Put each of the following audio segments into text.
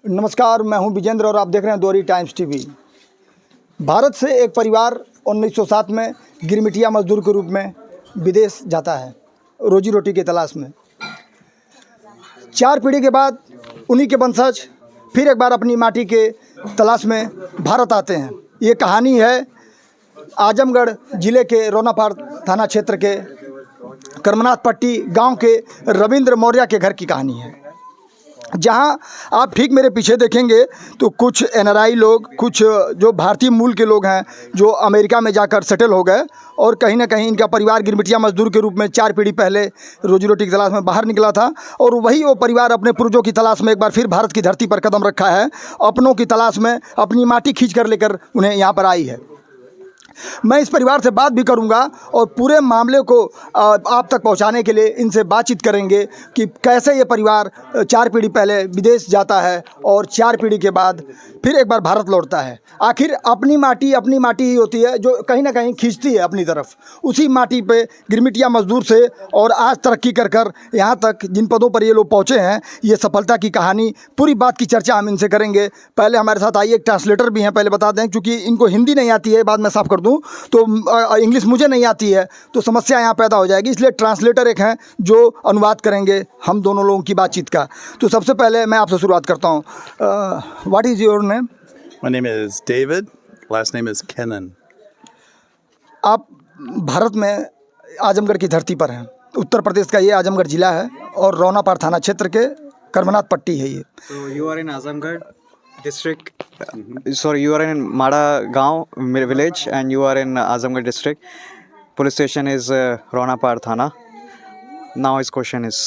नमस्कार, मैं हूं विजेंद्र और आप देख रहे हैं दोहरी टाइम्स टीवी। भारत से एक परिवार 1907 में गिरमिटिया मजदूर के रूप में विदेश जाता है रोजी रोटी की तलाश में। 4 पीढ़ी के बाद उन्हीं के वंशज फिर एक बार अपनी माटी के तलाश में भारत आते हैं। ये कहानी है आजमगढ़ ज़िले के रोनापार थाना क्षेत्र के करमनाथ पट्टी गांव के रविंद्र मौर्य के घर की कहानी है। जहां आप ठीक मेरे पीछे देखेंगे तो कुछ एनआरआई लोग, कुछ जो भारतीय मूल के लोग हैं जो अमेरिका में जाकर सेटल हो गए और कहीं ना कहीं इनका परिवार गिरमिटिया मजदूर के रूप में 4 पीढ़ी पहले रोजी रोटी की तलाश में बाहर निकला था और वही वो परिवार अपने पूर्वजों की तलाश में एक बार फिर भारत की धरती पर कदम रखा है। अपनों की तलाश में अपनी माटी खींच कर लेकर उन्हें यहाँ पर आई है। मैं इस परिवार से बात भी करूंगा और पूरे मामले को आप तक पहुंचाने के लिए इनसे बातचीत करेंगे कि कैसे ये परिवार 4 पीढ़ी पहले विदेश जाता है और 4 पीढ़ी के बाद फिर एक बार भारत लौटता है। आखिर अपनी माटी ही होती है जो कहीं ना कहीं खींचती है अपनी तरफ। उसी माटी पे गिरमिटिया मजदूर से और आज तरक्की कर कर यहाँ तक जिन पदों पर ये लोग पहुँचे हैं, ये सफलता की कहानी, पूरी बात की चर्चा हम इनसे करेंगे। पहले हमारे साथ आइए, एक ट्रांसलेटर भी हैं, पहले बता दें क्योंकि इनको हिंदी नहीं आती है, बाद में साफ कर दूं तो इंग्लिश मुझे नहीं आती है तो समस्या यहाँ पैदा हो जाएगी, इसलिए ट्रांसलेटर एक हैं जो अनुवाद करेंगे हम दोनों लोगों की बातचीत का। तो सबसे पहले मैं आपसे शुरुआत करता हूँ। What is your name? My name is David. Last name is Kennan. आप भारत में आजमगढ़ की धरती पर हैं। उत्तर प्रदेश का ये आजमगढ़ जिला है और रोनापार थाना क्षेत्र के करमनाथ पट्टी है ये। So you are in Azamgarh district. Sorry, you are in Mada Gaon village, and you are in Azamgarh district. Police station is Ronapar Thana. Now his question is.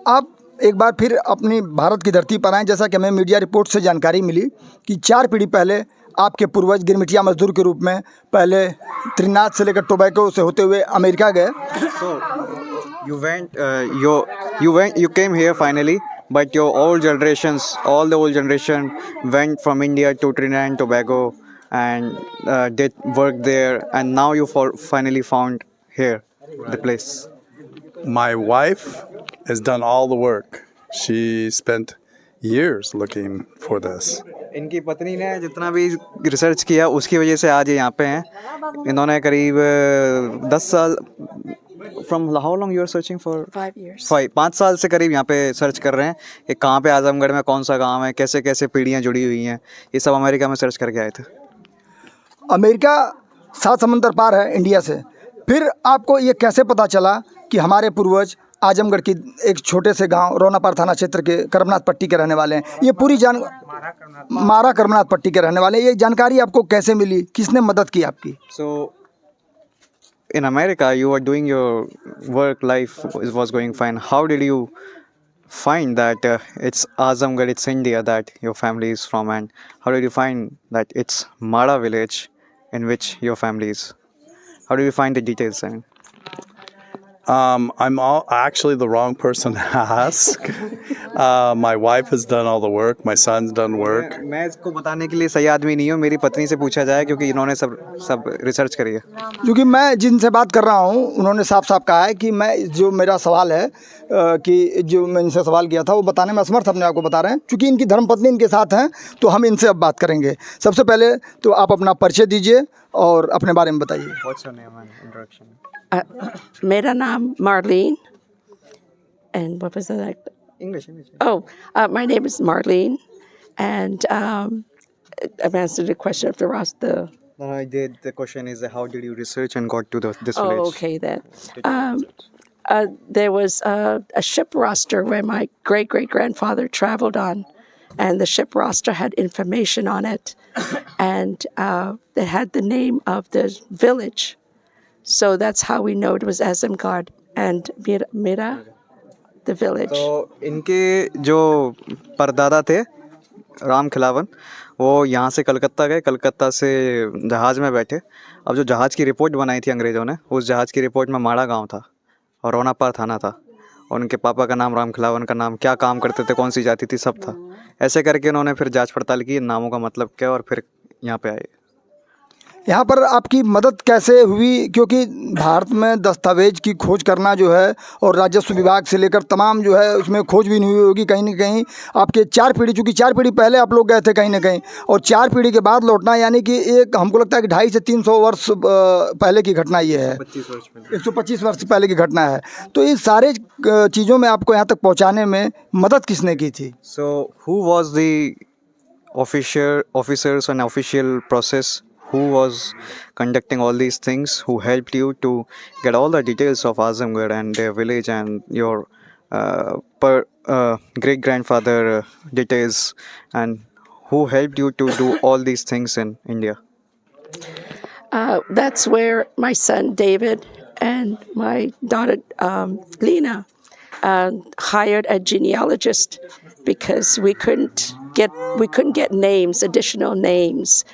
आप एक बार फिर अपनी भारत की धरती पर आए। जैसा कि हमें मीडिया रिपोर्ट से जानकारी मिली कि 4 पीढ़ी पहले आपके पूर्वज गिरमिटिया मजदूर के रूप में पहले त्रिनाद से लेकर टोबैको से होते हुए अमेरिका गए। So you came here finally, but your old generations, all the old generation went from India to Trinidad and Tobago and did work there, and now you finally found here the place. My wife has done all the work. She spent years looking for this. इनकी पत्नी ने जितना भी research किया उसकी वजह से आज ये यहाँ पे हैं। इन्होंने करीब 10 साल from how long you are searching for 5 years. 5 साल से करीब यहाँ पे सर्च कर रहे हैं कि कहाँ पे आजमगढ़ में कौन सा गांव है, कैसे कैसे पीढ़ियाँ जुड़ी हुई हैं। ये सब अमेरिका में सर्च करके आए थे। अमेरिका 7 समंदर पार है इंडिया से। फिर आपको ये कैसे पता चला कि हमारे पूर्वज आजमगढ़ की एक छोटे से गांव रोनापार थाना क्षेत्र के करमनाथ पट्टी के रहने वाले हैं? ये पूरी मारा करमनाथ पट्टी के रहने वाले हैं। ये जानकारी आपको कैसे मिली? किसने मदद की आपकी? So in America you were doing your work, life was going fine. How did you find that it's Azamgarh, it's India that your family is from, and how did you find that it's Mada village in which your family is? How did you find the details? I'm actually the wrong person to ask. My wife has done all the work. My son's done work. मैं इसको बताने के लिए सही आदमी नहीं हूँ। मेरी पत्नी से पूछा जाए क्योंकि इन्होंने सब रिसर्च करी है। क्योंकि मैं जिनसे बात कर रहा हूँ उन्होंने साफ साफ कहा है कि मैं जो मेरा सवाल है कि जो मैं इनसे सवाल किया था वो बताने में असमर्थ अपने आपको बता रहे हैं। क्योंकि इनकी धर्मपत्नी इनके साथ हैं तो हम इनसे अब बात करेंगे। सबसे पहले तो आप अपना परिचय दीजिए और अपने बारे में बताइए। What's your name and introduction? मेरा नाम Marlene. And what was that? English. Oh, my name is Marlene. And I've answered the question of the rest. No, I did. The question is how did you research and got to this Oh, village? okay then. There was a ship roster where my great-great-grandfather traveled on. And the ship roster had information on it. And they had the name of the village. So that's how we know it was Azamgarh and Mira, the village. तो इनके जो परदादा थे राम खिलावन, वो यहाँ से कलकत्ता गए, कलकत्ता से जहाज़ में बैठे। अब जो जहाज़ की रिपोर्ट बनाई थी अंग्रेज़ों ने, उस जहाज़ की रिपोर्ट में माड़ा गांव था और रोनापार थाना था और उनके पापा का नाम राम खिलावन का नाम, क्या काम करते थे, कौन सी जाति थी, सब था। ऐसे करके उन्होंने फिर जांच पड़ताल की, नामों का मतलब क्या, और फिर यहाँ पे आए। यहाँ पर आपकी मदद कैसे हुई, क्योंकि भारत में दस्तावेज की खोज करना जो है और राजस्व विभाग से लेकर तमाम जो है उसमें खोज भी नहीं हुई होगी कहीं ना कहीं। आपके 4 पीढ़ी, चूँकि 4 पीढ़ी पहले आप लोग गए थे कहीं ना कहीं, और 4 पीढ़ी के बाद लौटना, यानी कि एक हमको लगता है कि 250 से 300 वर्ष पहले की घटना ये है, 125 वर्ष पहले की घटना है। तो इस सारे चीज़ों में आपको यहाँ तक पहुँचाने में मदद किसने की थी? So who was the officers and official process? Who was conducting all these things? Who helped you to get all the details of Azamgarh and their village and your great grandfather details, and who helped you to do all these things in India? That's where my son David and my daughter Lena hired a genealogist, because we couldn't get names, additional names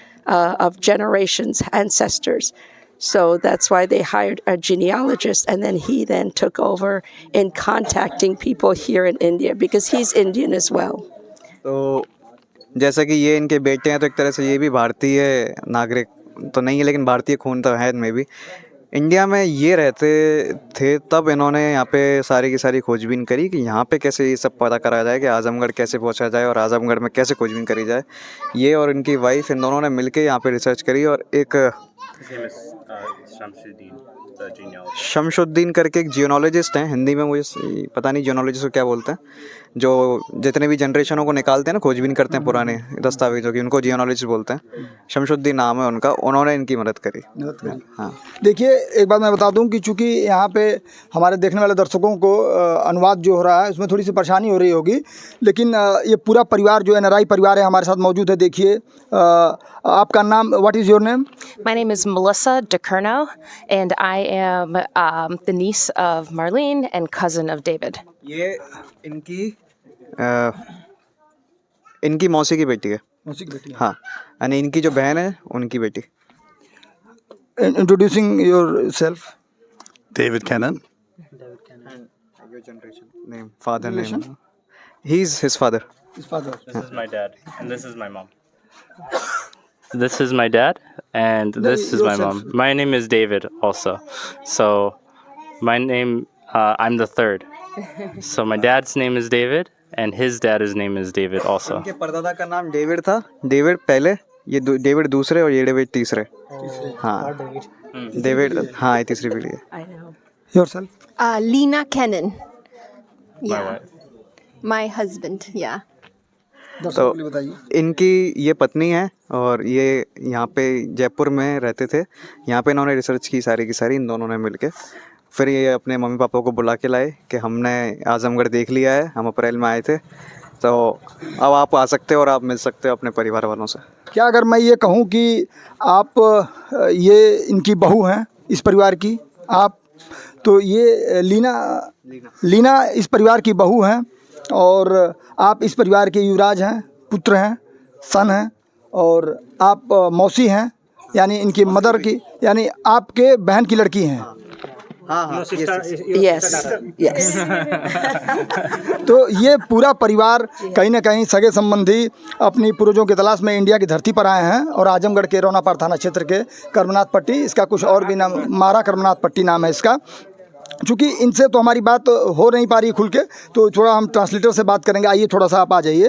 of generations, ancestors. So that's why they hired a genealogist, and then he took over in contacting people here in India, because he's Indian as well. तो जैसा कि ये इनके बेटे हैं, तो एक तरह से ये भी भारतीय नागरिक तो नहीं है, लेकिन भारतीय खून तो है इनमें भी। इंडिया में ये रहते थे तब इन्होंने यहाँ पे सारी की सारी खोजबीन करी कि यहाँ पे कैसे ये सब पता करा जाए कि आजमगढ़ कैसे पहुँचा जाए और आजमगढ़ में कैसे खोजबीन करी जाए। ये और इनकी वाइफ, इन दोनों ने मिलके यहाँ पे रिसर्च करी। और एक शमशुद्दीन करके एक जियोलॉजिस्ट हैं, हिंदी में मुझे पता नहीं जियोलॉजिस्ट को क्या बोलते हैं, जो जितने भी जनरेशनों को निकालते हैं ना, खोजबीन करते हैं पुराने दस्तावेजों की, उनको जियोलॉजिस्ट बोलते हैं। शमशुद्दीन नाम है उनका, उन्होंने इनकी मदद करी। हाँ, देखिए एक बात मैं बता दूं कि चूंकि यहाँ पे हमारे देखने वाले दर्शकों को अनुवाद जो हो रहा है उसमें थोड़ी सी परेशानी हो रही होगी, लेकिन ये पूरा परिवार जो NRI परिवार है हमारे साथ मौजूद है। देखिए आपका नाम, what is your name? My name is Melissa DeCurno, and I am the niece of Marlene and cousin of David. ये इनकी मौसी की बेटी है। मौसी की बेटी। हाँ, यानी इनकी जो बहन है उनकी बेटी। Introducing your self. David Kennan. Your generation name, father name. He's his father. His father. This is my dad, and this is my mom. This is my dad, and this is my mom. My name is David also. So, my name, I'm the third. So, my dad's name is David, and his dad's name is David also. इनके परदादा का नाम David था। David पहले, ये David दूसरे और ये डेविड तीसरे। हाँ, डेविड, हाँ, ये तीसरी पीढ़ी है। I know. Yourself. Lena Kennan. My wife. My husband, yeah. दर्शकों के लिए बताइए। इनकी ये पत्नी है और ये यहाँ पे जयपुर में रहते थे। यहाँ पे इन्होंने रिसर्च की सारी की सारी, इन दोनों ने मिलके। फिर ये अपने मम्मी पापा को बुला के लाए कि हमने आजमगढ़ देख लिया है, हम अप्रैल में आए थे, तो अब आप आ सकते हो और आप मिल सकते हो अपने परिवार वालों से। क्या अगर मैं ये कहूँ कि आप ये इनकी बहू हैं इस परिवार की, आप तो ये लीना इस परिवार की बहू हैं और आप इस परिवार के युवराज हैं, पुत्र हैं, सन हैं, और आप मौसी हैं, यानी इनकी मदर की, यानी आपके बहन की लड़की हैं। हाँ, Yes, yes. तो ये पूरा परिवार कहीं ना कहीं सगे संबंधी अपनी पूर्वजों की तलाश में इंडिया की धरती पर आए हैं और आजमगढ़ के रौनापार थाना क्षेत्र के करमनाथ पट्टी, इसका कुछ और भी नाम, मारा करमनाथ पट्टी नाम है इसका। चूँकि इनसे तो हमारी बात हो नहीं पा रही खुल के, तो थोड़ा हम ट्रांसलेटर से बात करेंगे। आइए थोड़ा सा आप आ जाइए।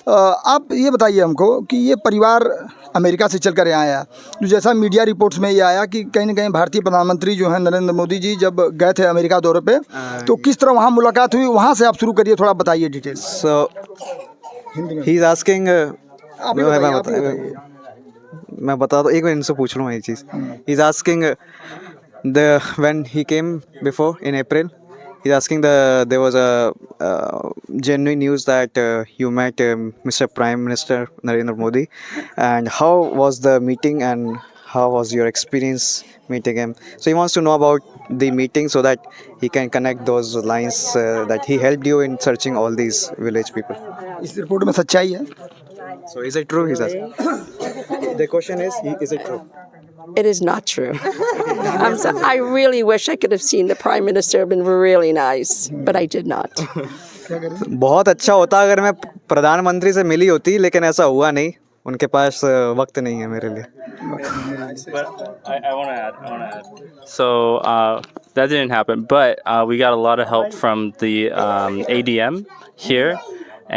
आप ये बताइए हमको कि ये परिवार अमेरिका से चल कर यहाँ आया, जो जैसा मीडिया रिपोर्ट्स में ये आया कि कहीं ना कहीं भारतीय प्रधानमंत्री जो हैं नरेंद्र मोदी जी जब गए थे अमेरिका दौरे पे, तो किस तरह वहाँ मुलाकात हुई, वहाँ से आप शुरू करिए, थोड़ा बताइए details. So he is asking, मैं बता दूँ, एक मिनट इनसे पूछ लूँ ये चीज़। He is asking when he came before in April, he's asking there was a genuine news that you met Mr. Prime Minister Narendra Modi, and how was the meeting and how was your experience meeting him? So he wants to know about the meeting so that he can connect those lines that he helped you in searching all these village people. इस report में सच्चाई है? So is it true? He's asking. The question is it true? It is not true. I really wish I could have seen the Prime Minister. Have been really nice, but I did not. बहुत अच्छा होता अगर मैं प्रधानमंत्री से मिली होती, लेकिन ऐसा हुआ नहीं। उनके पास वक्त नहीं है मेरे लिए. But I want to add. So that didn't happen, but we got a lot of help from the ADM here,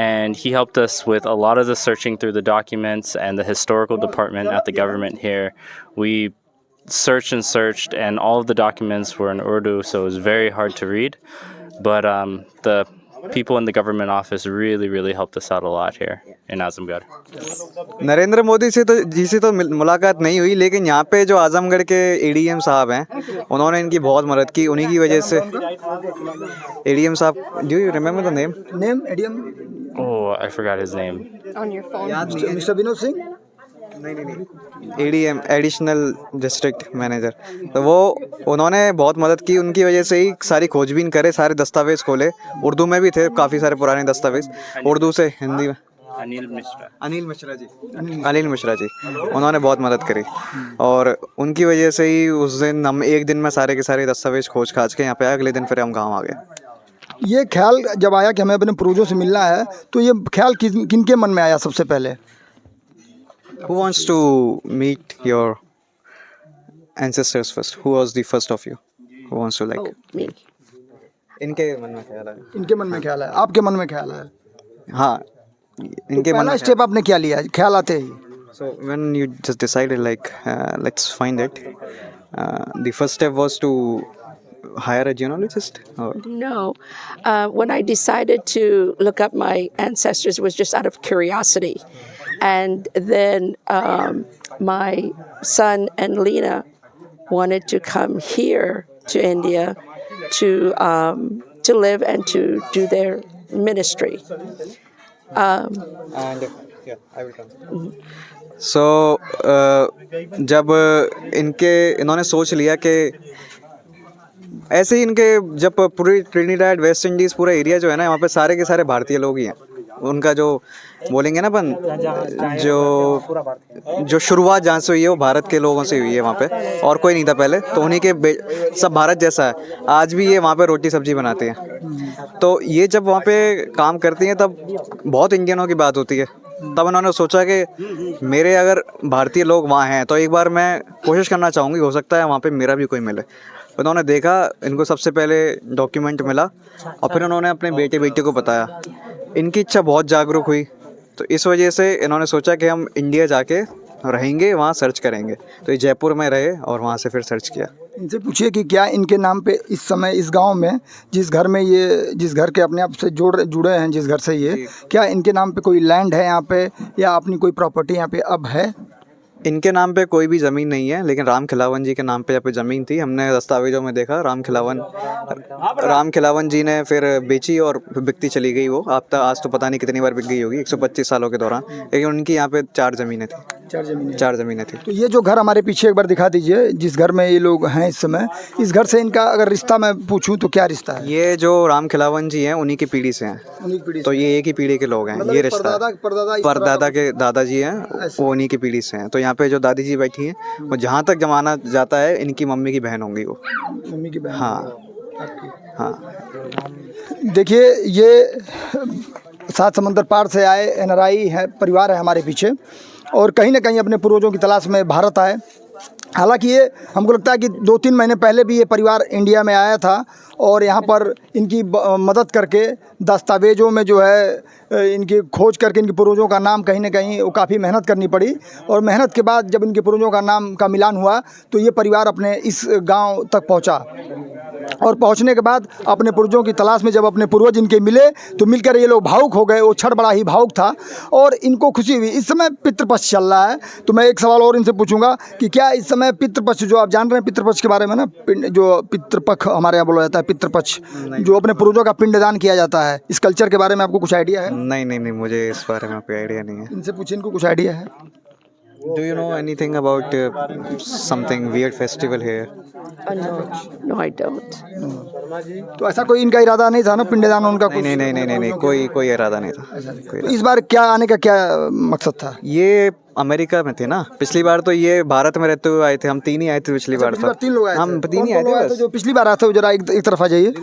and he helped us with a lot of the searching through the documents and the historical department at the government here. We searched, and all of the documents were in Urdu, so it was very hard to read. But the people in the government office really helped us out a lot here in Azamgarh. Narendra Modi से तो जी से तो मुलाकात नहीं हुई, लेकिन यहाँ पे जो आजमगढ़ के एडीएम साहब हैं उन्होंने इनकी बहुत मदद की. उन्हीं की वजह से एडीएम साहब, do you remember the name? ADM Oh, I forgot his name. On your phone. Mister Vinod Singh. नहीं, एडीएम एडिशनल डिस्ट्रिक्ट मैनेजर. तो वो उन्होंने बहुत मदद की. उनकी वजह से ही सारी खोजबीन करे, सारे दस्तावेज खोले. उर्दू में भी थे काफ़ी सारे पुराने दस्तावेज, उर्दू से हिंदी में. Anil Mishra. अनिल मिश्रा जी उन्होंने बहुत मदद करी, और उनकी वजह से ही उस दिन हम एक दिन में सारे के सारे दस्तावेज खोज खाज के यहाँ पे आए. अगले दिन फिर हम गाँव आ गए. ये ख्याल जब आया कि हमें अपने पूर्वजों से मिलना है, तो ये ख्याल किनके मन में आया सबसे पहले? Who wants to meet your ancestors first? Who was the first of you? Who wants to like? Me. इनके मन में ख्याल आया. इनके मन में ख्याल है, आपके मन में ख्याल है. हाँ, इनके मन पहला में. स्टेप आपने क्या लिया ख्याल आते ही? So when you just decided like let's find it, the first step was to hire a genealogist, or No. When I decided to look up my ancestors, it was just out of curiosity. And then my son and Lena wanted to come here to India to live and to do their ministry. and yeah, I will come. So जब इन्होंने सोच लिया कि ऐसे ही इनके जब पूरी Trinidad West Indies पूरा एरिया जो है ना, वहाँ पे सारे के सारे भारतीय लोग ही हैं. उनका जो बोलेंगे ना अपन, जो शुरुआत जहाँ से हुई है वो भारत के लोगों से हुई है वहाँ पे, और कोई नहीं था पहले. तो उन्हीं के सब भारत जैसा है. आज भी ये वहाँ पे रोटी सब्जी बनाते हैं. तो ये जब वहाँ पे काम करती हैं तब बहुत इंडियनों की बात होती है. तब उन्होंने सोचा कि मेरे अगर भारतीय लोग वहाँ हैं तो एक बार मैं कोशिश करना चाहूँगी, हो सकता है वहाँ पे मेरा भी कोई मिले. उन्होंने देखा, इनको सबसे पहले डॉक्यूमेंट मिला, और फिर उन्होंने अपने बेटे को बताया. इनकी इच्छा बहुत जागरूक हुई, तो इस वजह से इन्होंने सोचा कि हम इंडिया जाके रहेंगे, वहाँ सर्च करेंगे. तो ये जयपुर में रहे और वहाँ से फिर सर्च किया. इनसे पूछिए कि क्या इनके नाम पे इस समय इस गांव में, जिस घर में ये, जिस घर के अपने आप से जुड़े हैं, जिस घर से ये, क्या इनके नाम पे कोई लैंड है यहाँ पे, या अपनी कोई प्रॉपर्टी यहाँ पे अब है? इनके नाम पे कोई भी ज़मीन नहीं है, लेकिन राम खिलावन जी के नाम पे यहाँ पे ज़मीन थी. हमने दस्तावेजों में देखा राम खिलावन जी ने फिर बेची और बिकती चली गई वो. आज तो पता नहीं कितनी बार बिक गई होगी 125 सालों के दौरान, लेकिन उनकी यहाँ पे 4 ज़मीनें थी. 4 ज़मीनें थी. तो ये जो घर हमारे पीछे एक बार दिखा दीजिए, जिस घर में ये लोग हैं इस समय, इस घर से इनका अगर रिश्ता मैं पूछूं तो क्या रिश्ता है? ये जो राम खिलावन जी हैं उन्हीं की पीढ़ी से हैं. तो ये एक ही पीढ़ी के लोग हैं. ये रिश्ता परदादा के दादाजी हैं, वो उन्हीं की पीढ़ी से हैं. तो यहाँ पे जो दादी जी बैठी हैं, वो जहाँ तक जमाना जाता है इनकी मम्मी की बहन होंगी वो. मम्मी की बहन? हाँ. देखिए, ये 7 समंदर पार से आए NRI है, परिवार है हमारे पीछे, और कहीं ना कहीं अपने पूर्वजों की तलाश में भारत आए. हालांकि ये हमको लगता है कि 2-3 महीने पहले भी ये परिवार इंडिया में आया था, और यहाँ पर इनकी मदद करके दस्तावेज़ों में जो है इनकी खोज करके इनके पूर्वजों का नाम कहीं ना कहीं वो काफ़ी मेहनत करनी पड़ी, और मेहनत के बाद जब इनके पूर्वजों का नाम का मिलान हुआ तो ये परिवार अपने इस गांव तक पहुंचा, और पहुंचने के बाद अपने पूर्वजों की तलाश में जब अपने पूर्वज इनके मिले तो मिलकर ये लोग भावुक हो गए. वो क्षण बड़ा ही भावुक था और इनको खुशी हुई. इस समय पितृपक्ष चल रहा है, तो मैं एक सवाल और इनसे पूछूंगा कि क्या इस समय पितृपक्ष, जो आप जान रहे हैं पितृपक्ष के बारे में ना, जो पितृपक्ष हमारे यहाँ बोला जाता है, पितृपक्ष जो अपने पूर्वजों का पिंडदान किया जाता है, इस कल्चर के बारे में आपको कुछ आइडिया है? नहीं, मुझे इस बारे में कोई आइडिया नहीं है. इनसे पूछिए, इनको कुछ आइडिया है? Do you know anything about something weird festival here? No, I don't. तो ऐसा कोई इनका इरादा नहीं था ना, पिंडदान उनका? नहीं, कोई इरादा नहीं था. तो इस बार क्या आने का क्या मकसद था? ये अमेरिका में थे ना पिछली बार, तो ये भारत में रहते हुए आए थे. हम 3 ही आए थे पिछली बार. तो 3 लोग आए थे. हम 3 ही आए थे बस. जो पिछली बार आए थे, जरा एक तरफ आ जाइए.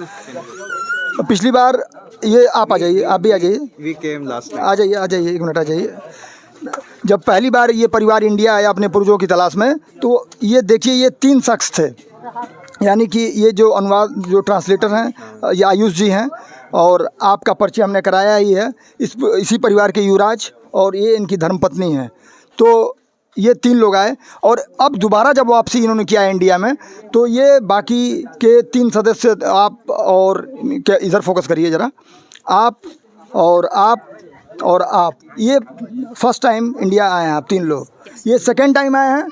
पिछली बार ये आप आ जाइए, आप भी आ जाइए. We came last time. आ जाइए 1 मिनट आ जाइए. जब पहली बार ये परिवार इंडिया आया अपने पूर्वजों की तलाश में, तो ये देखिए ये 3 शख्स थे, यानी कि ये जो अनुवाद जो ट्रांसलेटर हैं ये आयुष जी हैं, और आपका परिचय हमने कराया ही है, इसी परिवार के युवराज, और ये इनकी धर्मपत्नी हैं। तो ये 3 लोग आए, और अब दोबारा जब वापसी इन्होंने किया है इंडिया में, तो ये बाकी के 3 सदस्य, आप और क्या, इधर फोकस करिए ज़रा, आप और आप और आप, ये फर्स्ट टाइम इंडिया आए हैं आप 3 लोग, ये सेकेंड टाइम आए हैं,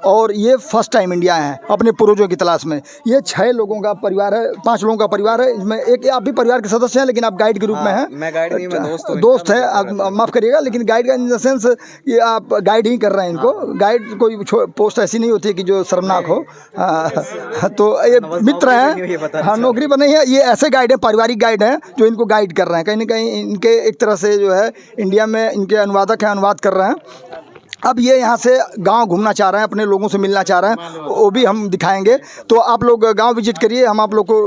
और ये फर्स्ट टाइम इंडिया आए हैं अपने पूर्वजों की तलाश में। ये 6 लोगों का परिवार है, 5 लोगों का परिवार है, इसमें एक आप भी परिवार के सदस्य हैं, लेकिन आप गाइड के रूप में हैं। मैं गाइड नहीं, मैं दोस्त है, आप माफ़ करिएगा, लेकिन गाइड का इन द सेंस ये आप गाइड ही कर रहे हैं इनको। गाइड कोई पोस्ट ऐसी नहीं होती कि जो शर्मनाक हो। तो ये मित्र हैं, हाँ, नौकरी पर नहीं है, ये ऐसे गाइड हैं, पारिवारिक गाइड हैं, जो इनको गाइड कर रहे हैं। कहीं ना कहीं इनके एक तरह से जो है इंडिया में इनके अनुवादक हैं, अनुवाद कर रहे हैं। अब ये यहाँ से गांव घूमना चाह रहे हैं, अपने लोगों से मिलना चाह रहे हैं, वो भी हम दिखाएंगे। तो आप लोग गांव विजिट करिए, हम आप लोग को